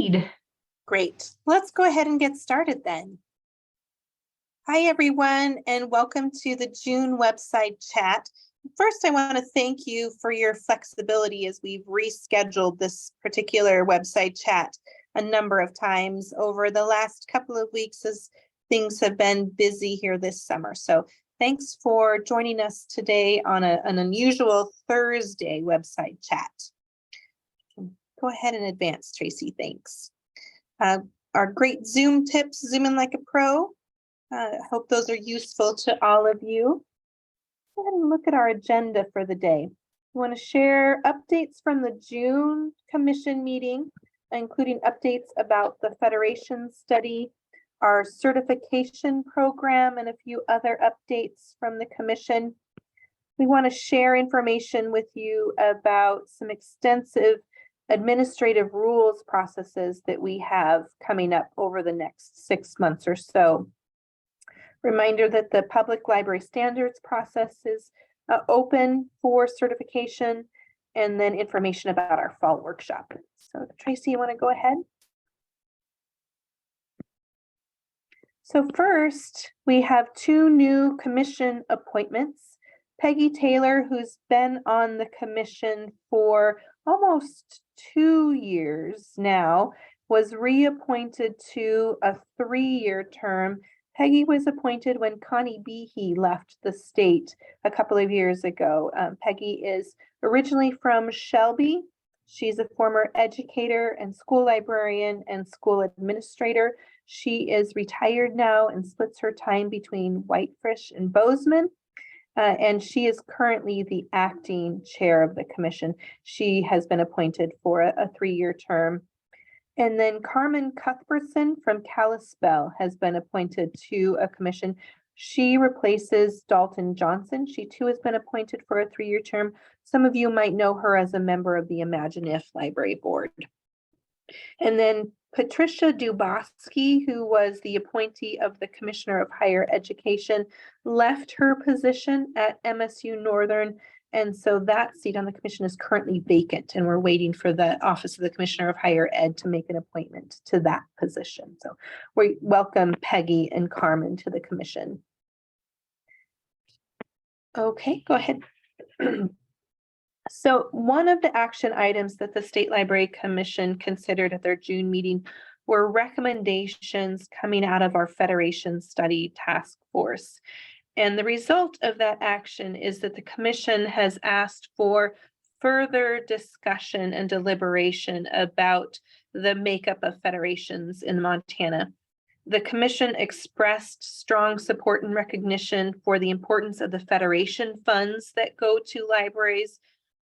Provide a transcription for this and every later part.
proceed. Great. Let's go ahead and get started then. Hi, everyone, and welcome to the June website chat. First, I want to thank you for your flexibility as we've rescheduled this particular website chat a number of times over the last couple of weeks as things have been busy here this summer. So thanks for joining us today on an unusual Thursday website chat. Go ahead and advance, Tracy, thanks. Our great Zoom tips, Zoom in like a pro. Hope those are useful to all of you. Go ahead and look at our agenda for the day. We want to share updates from the June Commission meeting, including updates about the Federation study, our certification program, and a few other updates from the Commission. We want to share information with you about some extensive administrative rules processes that we have coming up over the next 6 months or so. Reminder that the public library standards process is open for certification, and then information about our fall workshop. So Tracy, you want to go ahead? So first, we have 2 new commission appointments. Peggy Taylor, who's been on the commission for almost 2 years now, was reappointed to a 3-year term. Peggy was appointed when Connie Behe left the state a couple of years ago. Peggy is originally from Shelby. She's a former educator and school librarian and school administrator. She is retired now and splits her time between Whitefish and Bozeman. And she is currently the acting chair of the commission. She has been appointed for a 3-year term. And then Carmen Cuthbertson from Kalispell has been appointed to a commission. She replaces Dalton Johnson. She too has been appointed for a 3-year term. Some of you might know her as a member of the Imagine If Library Board. And then Patricia Dubosky, who was the appointee of the Commissioner of Higher Education, left her position at MSU Northern. And so that seat on the commission is currently vacant, and we're waiting for the Office of the Commissioner of Higher Ed to make an appointment to that position. So we welcome Peggy and Carmen to the commission. Okay, go ahead. So one of the action items that the State Library Commission considered at their June meeting were recommendations coming out of our Federation Study Task Force. And the result of that action is that the commission has asked for further discussion and deliberation about the makeup of federations in Montana. The commission expressed strong support and recognition for the importance of the federation funds that go to libraries,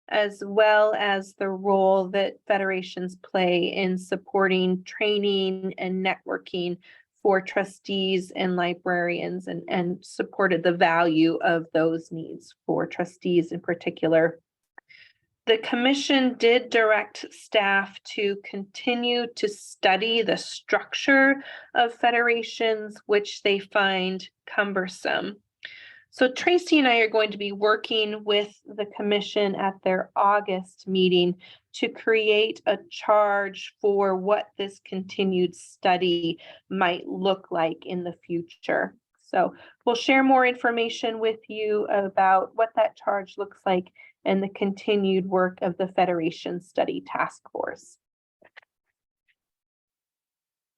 as well as the role that federations play in supporting training and networking for trustees and librarians, and supported the value of those needs for trustees in particular. The commission did direct staff to continue to study the structure of federations, which they find cumbersome. So Tracy and I are going to be working with the commission at their August meeting to create a charge for what this continued study might look like in the future. So we'll share more information with you about what that charge looks like and the continued work of the Federation Study Task Force.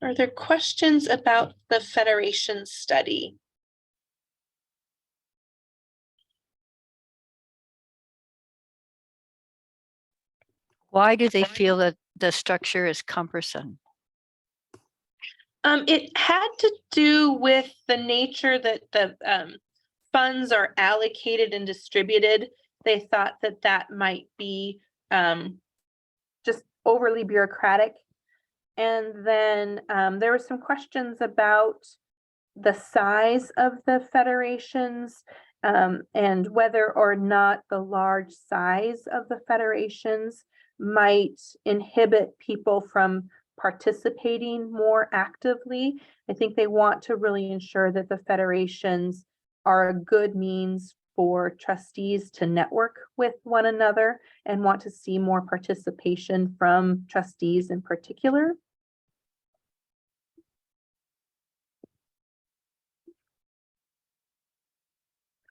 Are there questions about the Federation study? Why do they feel that the structure is cumbersome? It had to do with the nature that the funds are allocated and distributed. They thought that that might be just overly bureaucratic. And then there were some questions about the size of the federations and whether or not the large size of the federations might inhibit people from participating more actively. I think they want to really ensure that the federations are a good means for trustees to network with one another and want to see more participation from trustees in particular.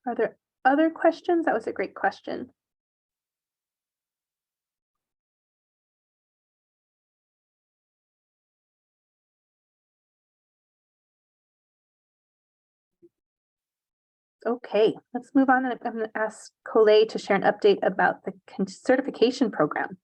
Are there other questions? That was a great question. Okay, let's move on. I'm going to ask Colette to share an update about the certification program.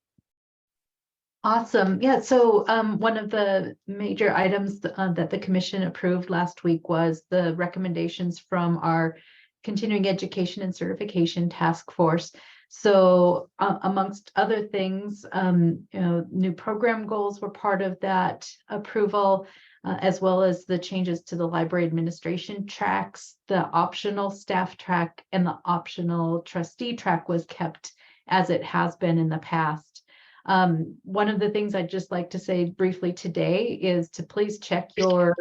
Awesome. Yeah, so one of the major items that the commission approved last week was the recommendations from our continuing education and certification task force. So amongst other things, new program goals were part of that approval, as well as the changes to the library administration tracks. The optional staff track and the optional trustee track was kept as it has been in the past. One of the things I'd just like to say briefly today is to please check your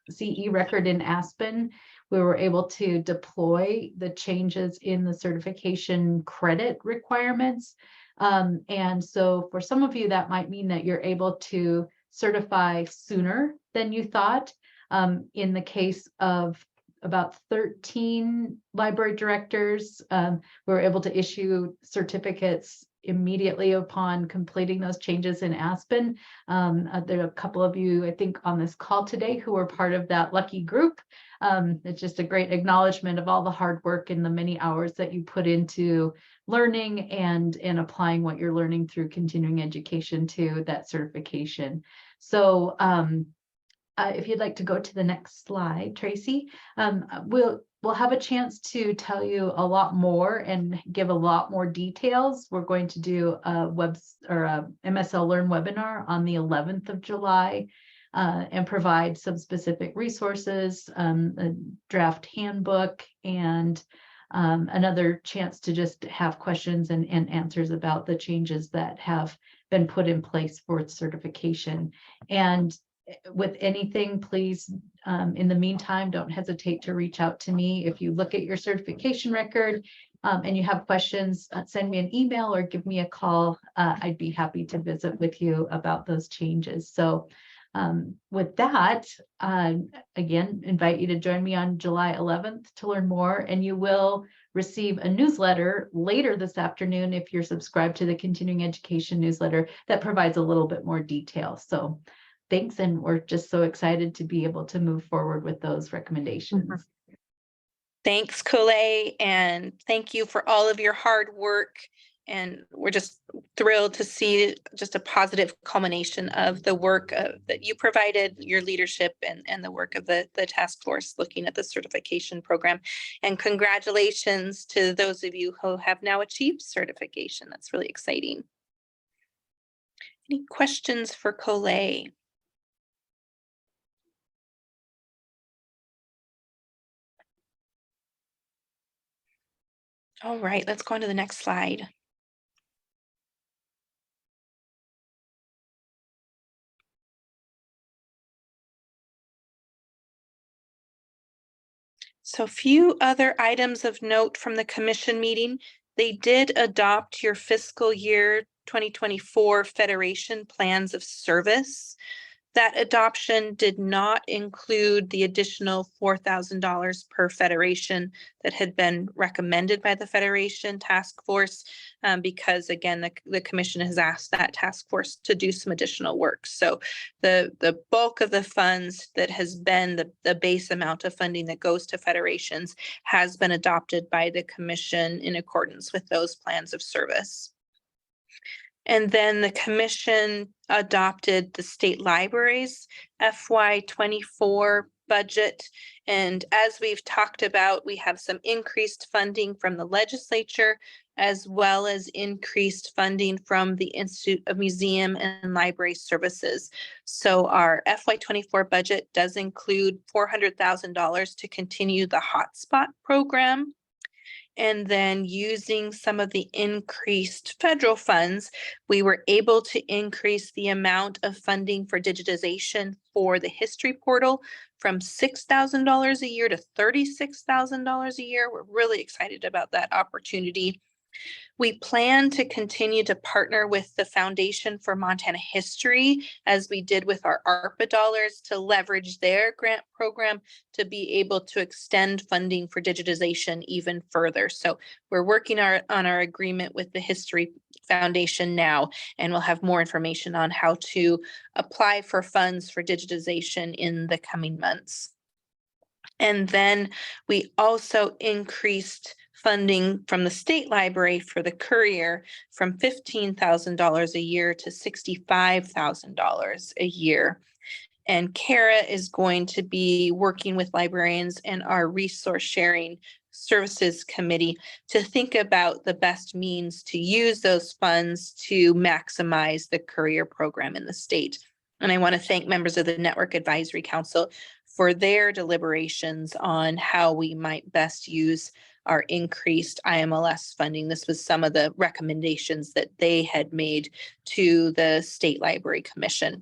CE record in Aspen. We were able to deploy the changes in the certification credit requirements. And so for some of you, that might mean that you're able to certify sooner than you thought. In the case of about 13 library directors, we were able to issue certificates immediately upon completing those changes in Aspen. There are a couple of you, I think, on this call today who are part of that lucky group. It's just a great acknowledgement of all the hard work and the many hours that you put into learning and applying what you're learning through continuing education to that certification. So if you'd like to go to the next slide, Tracy, we'll have a chance to tell you a lot more and give a lot more details. We're going to do a MSL Learn webinar on the 11th of July and provide some specific resources, a draft handbook, and another chance to just have questions and answers about the changes that have been put in place for its certification. And with anything, please, in the meantime, don't hesitate to reach out to me. If you look at your certification record and you have questions, send me an email or give me a call. I'd be happy to visit with you about those changes. So with that, again, invite you to join me on July 11th to learn more, and you will receive a newsletter later this afternoon if you're subscribed to the continuing education newsletter that provides a little bit more detail. So thanks, and we're just so excited to be able to move forward with those recommendations. Thanks, Colette, and thank you for all of your hard work. And we're just thrilled to see just a positive culmination of the work that you provided, your leadership, and the work of the task force looking at the certification program. And congratulations to those of you who have now achieved certification. That's really exciting. Any questions for Colette? All right, let's go on to the next slide. So a few other items of note from the commission meeting. They did adopt your fiscal year 2024 Federation plans of service. That adoption did not include the additional $4,000 per federation that had been recommended by the Federation Task Force because, again, the commission has asked that task force to do some additional work. So the bulk of the funds that has been the base amount of funding that goes to federations has been adopted by the commission in accordance with those plans of service. And then the commission adopted the state libraries FY24 budget. And as we've talked about, we have some increased funding from the legislature, as well as increased funding from the Institute of Museum and Library Services. So our FY24 budget does include $400,000 to continue the hotspot program. And then using some of the increased federal funds, we were able to increase the amount of funding for digitization for the history portal from $6,000 a year to $36,000 a year. We're really excited about that opportunity. We plan to continue to partner with the Foundation for Montana History, as we did with our ARPA dollars, to leverage their grant program to be able to extend funding for digitization even further. So we're working on our agreement with the History Foundation now, and we'll have more information on how to apply for funds for digitization in the coming months. And then we also increased funding from the state library for the courier from $15,000 a year to $65,000 a year. And Kara is going to be working with librarians and our resource sharing services committee to think about the best means to use those funds to maximize the courier program in the state. And I want to thank members of the Network Advisory Council for their deliberations on how we might best use our increased IMLS funding. This was some of the recommendations that they had made to the State Library Commission.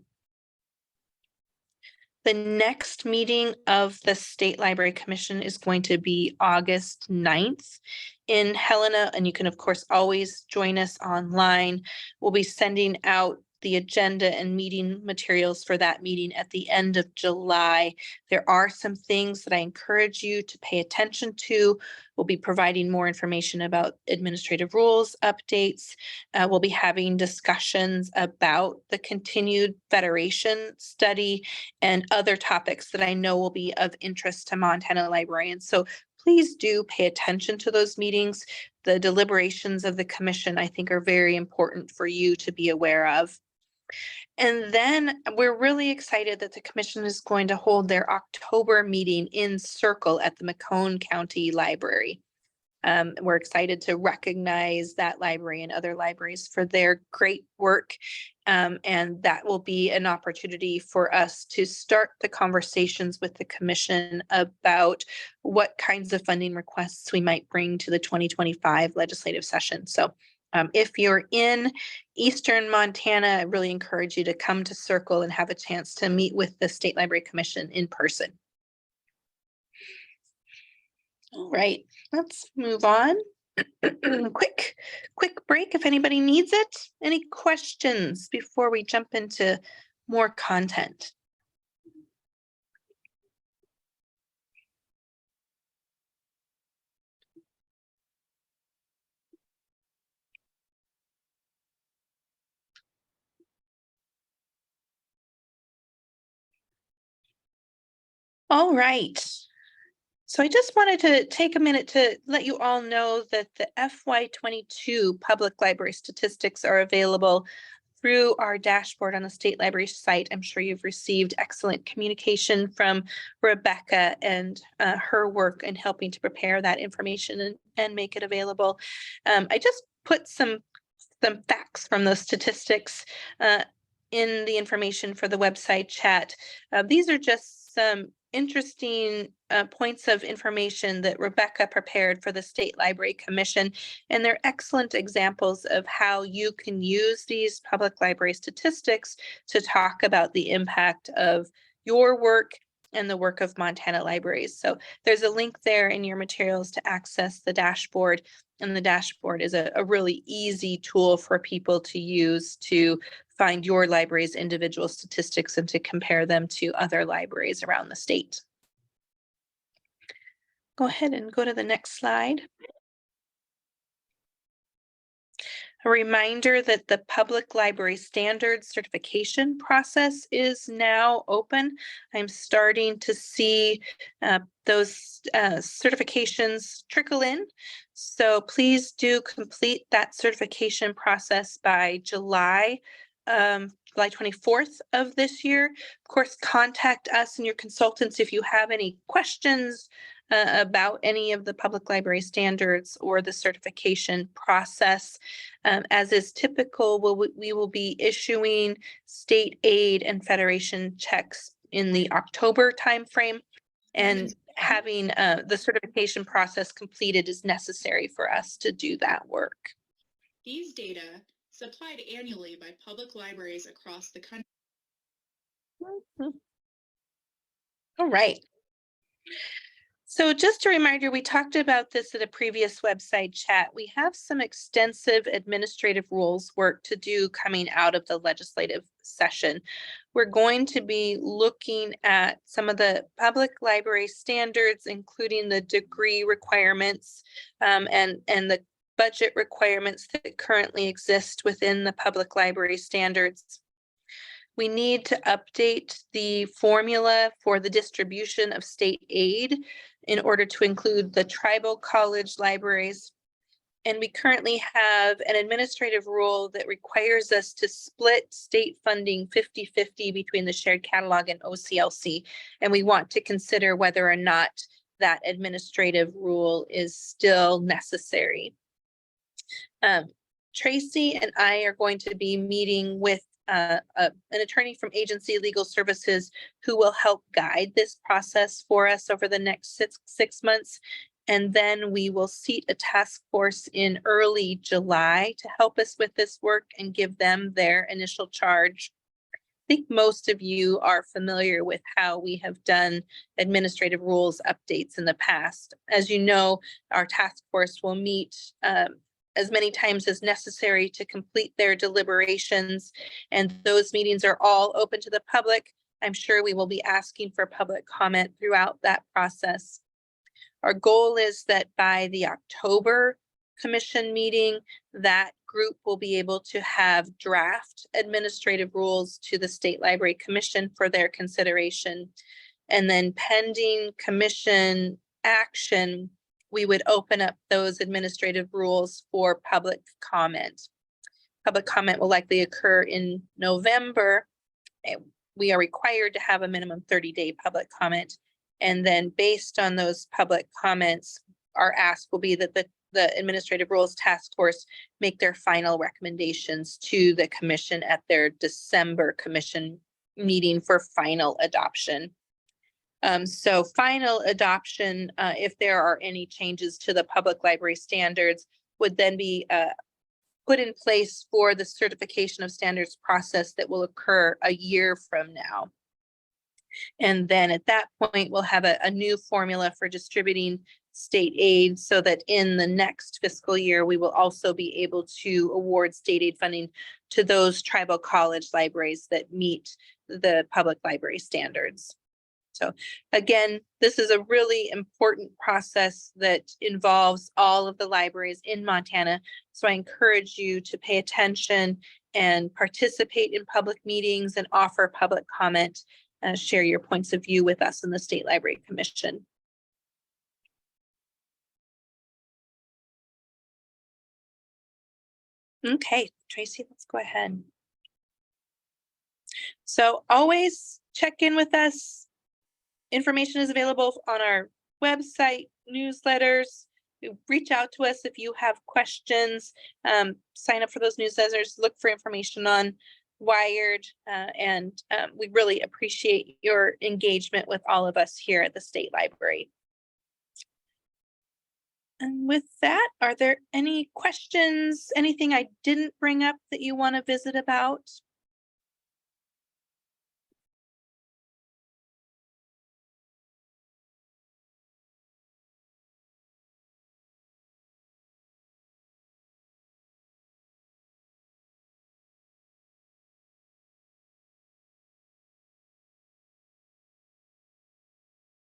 The next meeting of the State Library Commission is going to be August 9th in Helena, and you can, of course, always join us online. We'll be sending out the agenda and meeting materials for that meeting at the end of July. There are some things that I encourage you to pay attention to. We'll be providing more information about administrative rules updates. We'll be having discussions about the continued federation study and other topics that I know will be of interest to Montana librarians. So please do pay attention to those meetings. The deliberations of the commission, I think, are very important for you to be aware of. And then we're really excited that the commission is going to hold their October meeting in Circle at the Macomb County Library. We're excited to recognize that library and other libraries for their great work. And that will be an opportunity for us to start the conversations with the commission about what kinds of funding requests we might bring to the 2025 legislative session. So if you're in Eastern Montana, I really encourage you to come to Circle and have a chance to meet with the State Library Commission in person. All right, let's move on. Quick break if anybody needs it. Any questions before we jump into more content? All right. So I just wanted to take a minute to let you all know that the FY22 public library statistics are available through our dashboard on the State Library site. I'm sure you've received excellent communication from Rebecca and her work in helping to prepare that information and make it available. I just put some facts from those statistics in the information for the website chat. These are just some interesting points of information that Rebecca prepared for the State Library Commission, and they're excellent examples of how you can use these public library statistics to talk about the impact of your work and the work of Montana libraries. So there's a link there in your materials to access the dashboard, and the dashboard is a really easy tool for people to use to find your library's individual statistics and to compare them to other libraries around the state. Go ahead and go to the next slide. A reminder that the Public Library Standards certification process is now open. I'm starting to see those certifications trickle in. So please do complete that certification process by July 24th of this year. Of course, contact us and your consultants if you have any questions about any of the public library standards or the certification process. As is typical, we will be issuing state aid and federation checks in the October timeframe, and having the certification process completed is necessary for us to do that work. These data supplied annually by public libraries across the country. All right. So just a reminder, we talked about this at a previous website chat. We have some extensive administrative rules work to do coming out of the legislative session. We're going to be looking at some of the public library standards, including the degree requirements and the budget requirements that currently exist within the public library standards. We need to update the formula for the distribution of state aid in order to include the tribal college libraries. And we currently have an administrative rule that requires us to split state funding 50-50 between the shared catalog and OCLC. And we want to consider whether or not that administrative rule is still necessary. Tracy and I are going to be meeting with an attorney from Agency Legal Services who will help guide this process for us over the next six months. And then we will seat a task force in early July to help us with this work and give them their initial charge. I think most of you are familiar with how we have done administrative rules updates in the past. As you know, our task force will meet as many times as necessary to complete their deliberations. And those meetings are all open to the public. I'm sure we will be asking for public comment throughout that process. Our goal is that by the October commission meeting, that group will be able to have draft administrative rules to the State Library Commission for their consideration. And then pending commission action, we would open up those administrative rules for public comment. Public comment will likely occur in November. We are required to have a minimum 30-day public comment. And then based on those public comments, our ask will be that the Administrative Rules Task Force make their final recommendations to the commission at their December commission meeting for final adoption. So final adoption, if there are any changes to the public library standards, would then be put in place for the certification of standards process that will occur a year from now. And then at that point, we'll have a new formula for distributing state aid so that in the next fiscal year, we will also be able to award state aid funding to those tribal college libraries that meet the public library standards. So again, this is a really important process that involves all of the libraries in Montana. So I encourage you to pay attention and participate in public meetings and offer public comment, share your points of view with us in the State Library Commission. Okay, Tracy, let's go ahead. So always check in with us. Information is available on our website, newsletters. Reach out to us if you have questions. Sign up for those newsletters. Look for information on Wired. And we really appreciate your engagement with all of us here at the State Library. And with that, are there any questions? Anything I didn't bring up that you want to visit about?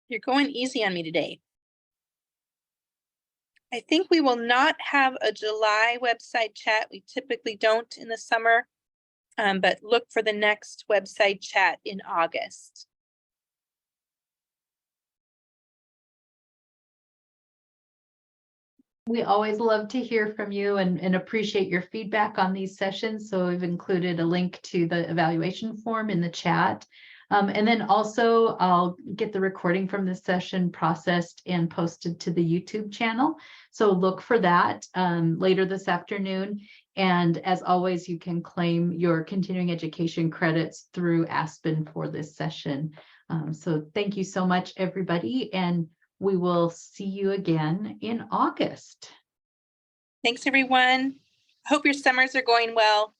You're going easy on me today. I think we will not have a July website chat. We typically don't in the summer, but look for the next website chat in August. We always love to hear from you and appreciate your feedback on these sessions. So we've included a link to the evaluation form in the chat. And then also I'll get the recording from this session processed and posted to the YouTube channel. So look for that later this afternoon. And as always, you can claim your continuing education credits through Aspen for this session. So thank you so much, everybody. And we will see you again in August. Thanks, everyone. Hope your summers are going well.